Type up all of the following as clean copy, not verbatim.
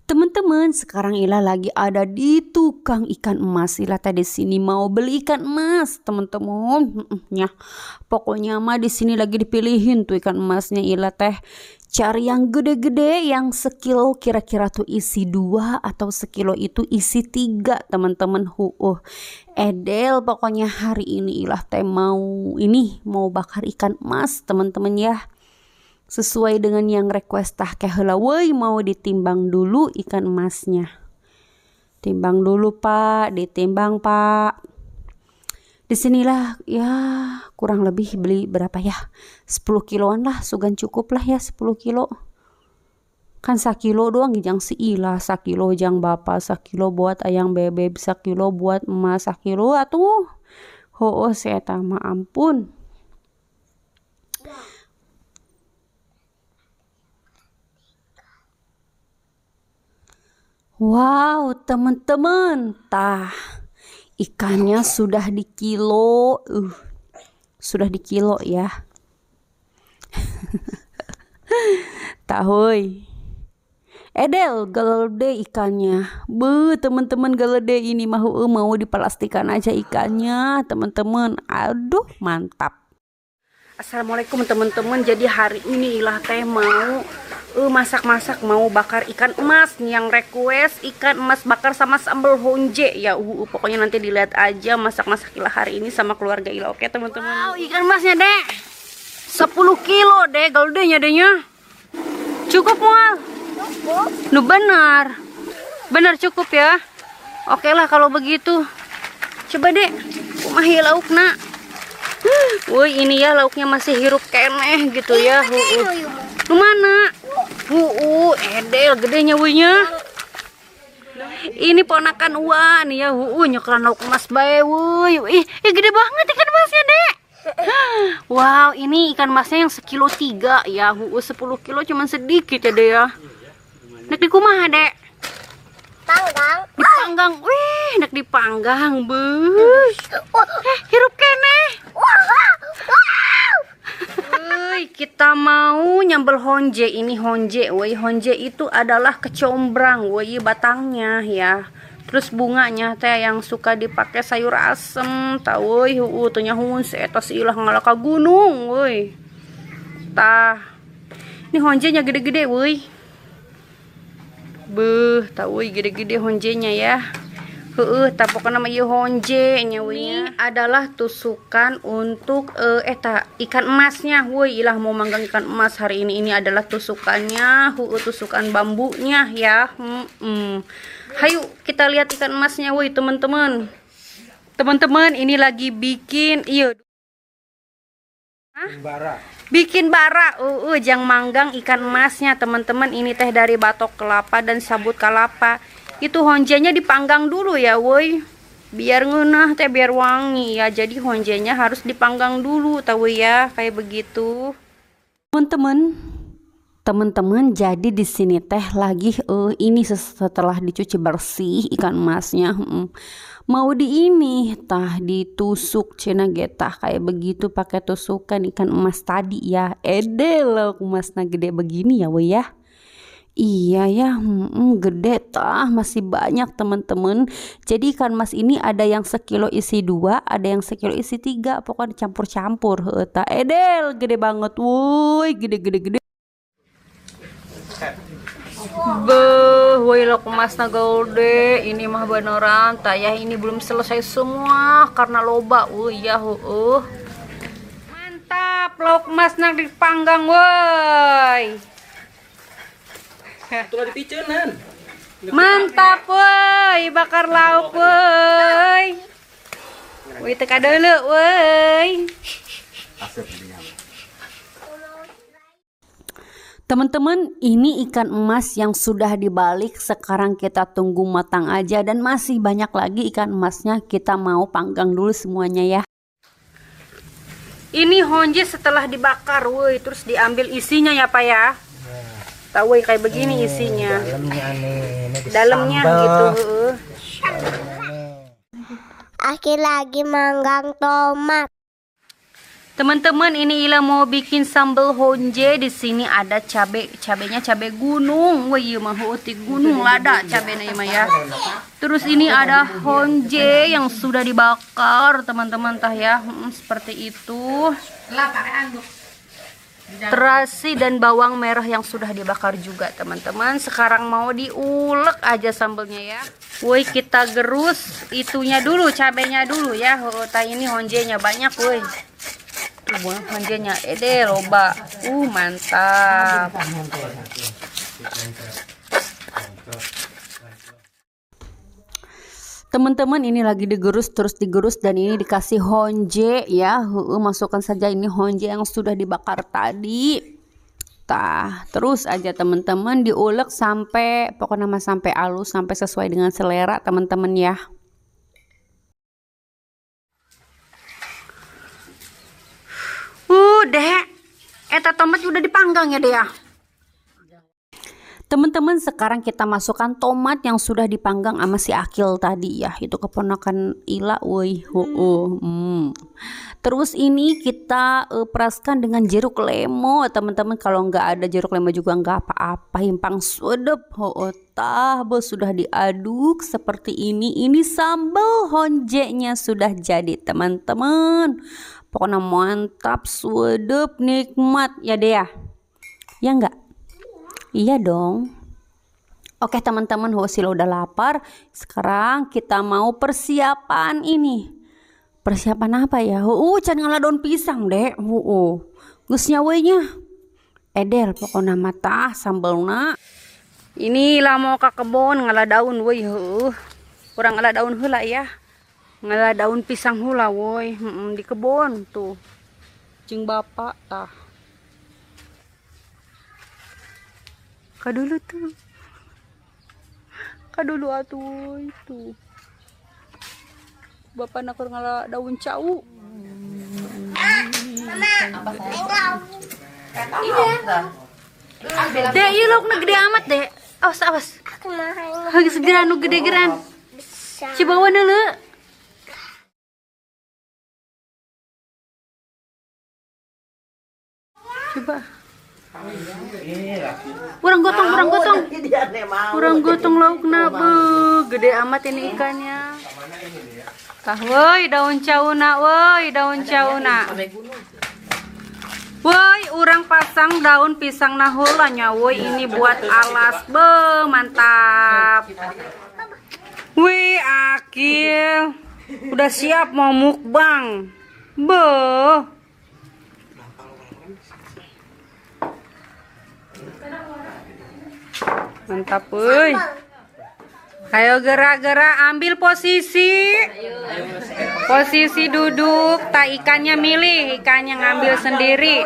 Teman-teman, sekarang Ila lagi ada di tukang ikan emas. Ila tadi sini mau beli ikan emas, teman-teman. Ya, pokoknya mah di sini lagi dipilihin tuh ikan emasnya. Ila teh cari yang gede-gede, yang sekilo kira-kira tuh isi 2 atau sekilo itu isi 3, teman-teman. Edel pokoknya hari ini Ila teh mau bakar ikan emas, teman-teman ya. Sesuai dengan yang request tah heula weuy, mau ditimbang dulu ikan emasnya. Timbang dulu Pak, ditimbang Pak. Disinilah ya kurang lebih beli berapa ya? 10 kiloan lah, sugan cukup lah ya 10 kilo. Kan 1 kilo doang jang si Ila, 1 kilo jang bapak, 1 kilo buat ayang bebek, 1 kilo buat emas, 1 kilo atuh. Saya mah ampun. Wow, teman-teman, ikannya sudah dikilo, sudah dikilo ya. Tahoy, Edel galede ikannya, teman-teman galede ini mau diplastikan aja ikannya, teman-teman. Aduh, mantap. Assalamualaikum teman-teman. Jadi hari ini Ilah teh mau masak-masak, mau bakar ikan emas. Yang request ikan emas bakar sama sambal honje ya. Pokoknya nanti dilihat aja masak-masak Ilah hari ini sama keluarga Ilah. Oke teman-teman. Wow, ikan emasnya deh 10 kilo deh, gaudenya dehnya. Cukup mual? Cukup. Nu benar cukup ya. Oke lah kalau begitu. Coba deh kumaha laukna. Woi, ini ya lauknya masih hirup keneh gitu ya. Lu mana? Edel gedenya wunya. Ini ponakan Uan ya. Nyokelan lauk emas bae wuy. Gede banget ikan emasnya, Dek. Wow, ini ikan emasnya yang 1,3 kilo ya. 10 kilo cuman sedikit ya, Dek ya. Nek di kumaha, Dek? Panggang. Dipanggang. Wih, nek dipanggang, beuh. Hirup keneh. Kita mau nyambel honje. Ini honje, honje itu adalah kecombrang, batangnya ya. Terus bunganya teh yang suka dipakai sayur asem, tahu tuh nyahun seeta ilah ngalaka gunung, ini honjenya gede-gede, tahu gede-gede honjenya ya. Pokoknya nama ieu honje nya ini adalah tusukan untuk ikan emasnya. Ilah mau manggang ikan emas hari ini. Ini adalah tusukannya, tusukan bambunya ya. Hayu kita lihat ikan emasnya, teman-teman. Teman-teman, ini lagi bikin bikin bara. Jang manggang ikan emasnya, teman-teman. Ini teh dari batok kelapa dan sabut kelapa. Itu honjenya dipanggang dulu ya, biar ngeunah teh, biar wangi ya. Jadi honjenya harus dipanggang dulu, tahu ya, kayak begitu. Teman-teman, jadi di sini teh lagi ini setelah dicuci bersih ikan emasnya, mau ditusuk cina getah kayak begitu pakai tusukan ikan emas tadi ya. Edel emasnya gede begini ya, ya. Iya ya, gede masih banyak teman-teman. Jadi ikan emas ini ada yang 1 kilo isi 2, ada yang 1 kilo isi 3, pokoknya campur-campur. Edel gede banget, gede. Lauk emasna gede, ini mah beneran tayah ini belum selesai semua karena loba, mantap, lauk emasna dipanggang, Itulah dipiceunan. Mantap, bakar lauk, teka deuleu, Teman-teman, ini ikan emas yang sudah dibalik. Sekarang kita tunggu matang aja, dan masih banyak lagi ikan emasnya. Kita mau panggang dulu semuanya ya. Ini honje setelah dibakar, terus diambil isinya ya Pak ya. Tahu kayak begini isinya. Dalamnya gitu. Aki lagi manggang tomat. Teman-teman, ini Ila mau bikin sambal honje. Di sini ada cabenya cabe gunung. Wah, iya mah di gunung lada cabenya mah ya. Terus ini ada honje yang sudah dibakar, teman-teman tah ya. Seperti itu. Terasi dan bawang merah yang sudah dibakar juga, teman-teman. Sekarang mau diulek aja sambelnya ya. Woi, kita gerus itunya dulu, cabenya dulu ya. Tah ini honjenya banyak, woi. Honjenya loba. Mantap. Teman-teman, ini lagi digerus, terus digerus, dan ini dikasih honje ya. Masukkan saja ini honje yang sudah dibakar tadi. Terus aja teman-teman diulek sampai pokoknya sampai halus, sampai sesuai dengan selera teman-teman ya. Dek, eta tomat udah dipanggang ya, Dek ya. Teman-teman, sekarang kita masukkan tomat yang sudah dipanggang sama si Akil tadi ya. Itu keponakan Ila, woi. Terus ini kita peraskan dengan jeruk lemo, teman-teman. Kalau nggak ada jeruk lemo juga nggak apa-apa, himpang sedep. Sudah diaduk seperti ini. Ini sambal honjenya sudah jadi, teman-teman. Pokoknya mantap, sedep, nikmat ya Dea. Ya enggak? Iya dong. Oke teman-teman, Sila udah lapar. Sekarang kita mau persiapan ini. Persiapan apa ya? Can ngalah daun pisang deh. Geus nyawenya. Edel pokoknya mata sambalna. Ini lah mau ke kebon ngalah daun woi. Kurang ngalah daun heula ya. Ngalah daun pisang hula woi. Di kebon tuh jeung bapak tah kadulu atuh itu bapak nakur ngalah daun cau. Dek, iya lauk gede amat dek. Awas. Lagi segera nu gede-gedean. Cibawa dulu. Coba. Kurang gotong laukna be. Gede amat ini ikannya. Tah woi daun cauna. Woi, urang pasang daun pisang naheula nya woi, ini buat alas be, mantap. Wih, Akil. Udah siap mau mukbang. Be. Mantap euy. Ayo gerak-gerak, ambil posisi. Posisi duduk, tak ikannya milih, ikannya ngambil sendiri.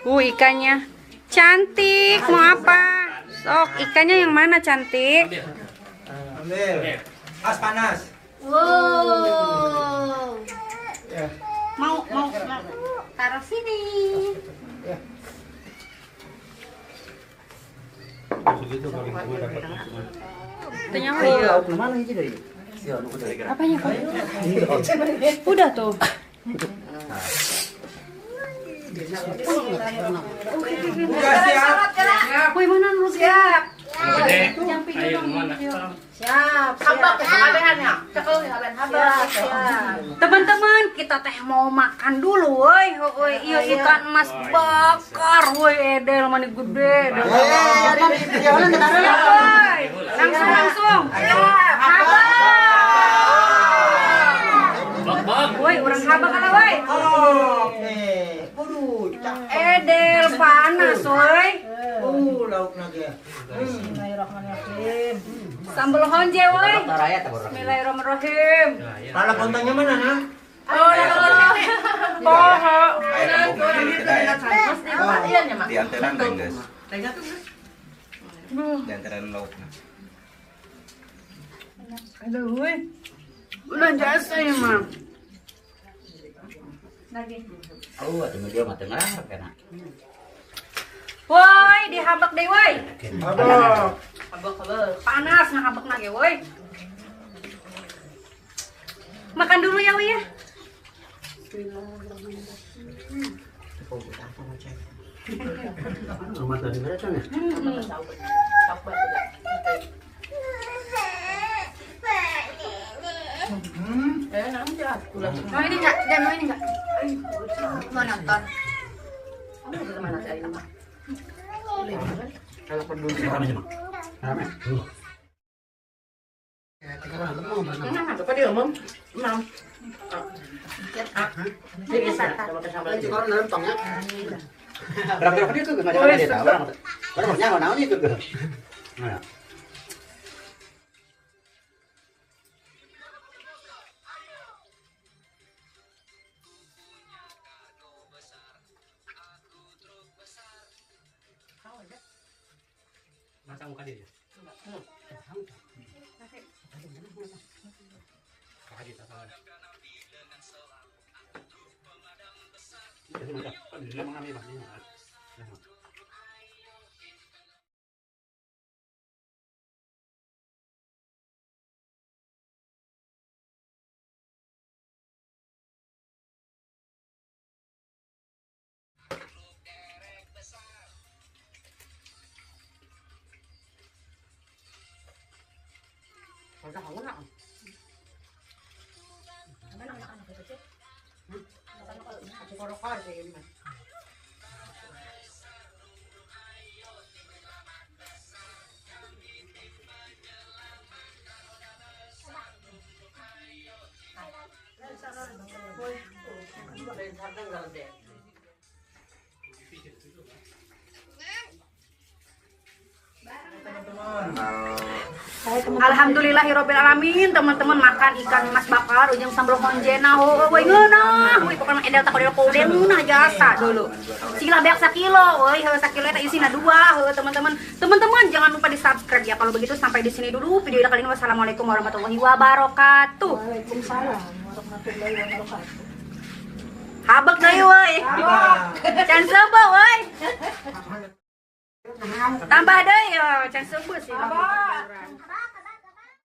Ikannya cantik, mau apa? Sok, ikannya yang mana cantik? Ambil. Panas. Wow. Mau taruh sini. Apanya Pak? Udah tuh. Woi mana lu siap? Siap. Teman-teman, kita teh mau makan dulu, woi. Iya ikan emas bakar, woi Edel mani gede. Langsung. Woi, orang habak ala woi. Edel panas, woi. Laukna ge. Sambal honje, woi. Bismillahirrahmanirrahim. Pala kontanya mana, nah? Di antenan kan guys. Di antenan lauknya. Aduh, woi. Udah jasa ya, Mang. Atuh dia mah tengah kana. Woi, dihabak deh, woi. Habak. Panas ngahabak lagi, woi. Makan dulu ya, woi ya. Bismillahirrahmanirrahim. Rumah tadi berapa nih? Mau ini enggak? Dan mau ini enggak? Mau nonton. Kalau perlu rame aja, Mak. Rame. Apa dia umum? Mam. Ini bisa. Orang dalam tongnya. Berapa dia tuh enggak ada dia tahu orang. Orang nyawa naon itu tuh. Nah. Masa muka dia? Alhamdulillahirobbilalamin, teman-teman makan ikan mas bakar ujung sambal honjena woi ngeunah woi pokoknya edel tak kodel kodel jasa dulu sila beak sakilo woi sakilo eta isina 2 teman-teman jangan lupa di subscribe ya. Kalau begitu sampai di sini dulu video kali ini. Wassalamualaikum warahmatullahi wabarakatuh. Waalaikumsalam warahmatullahi wabarakatuh. Habak deui woi can seubeut woi tambah deui can seubeut sih.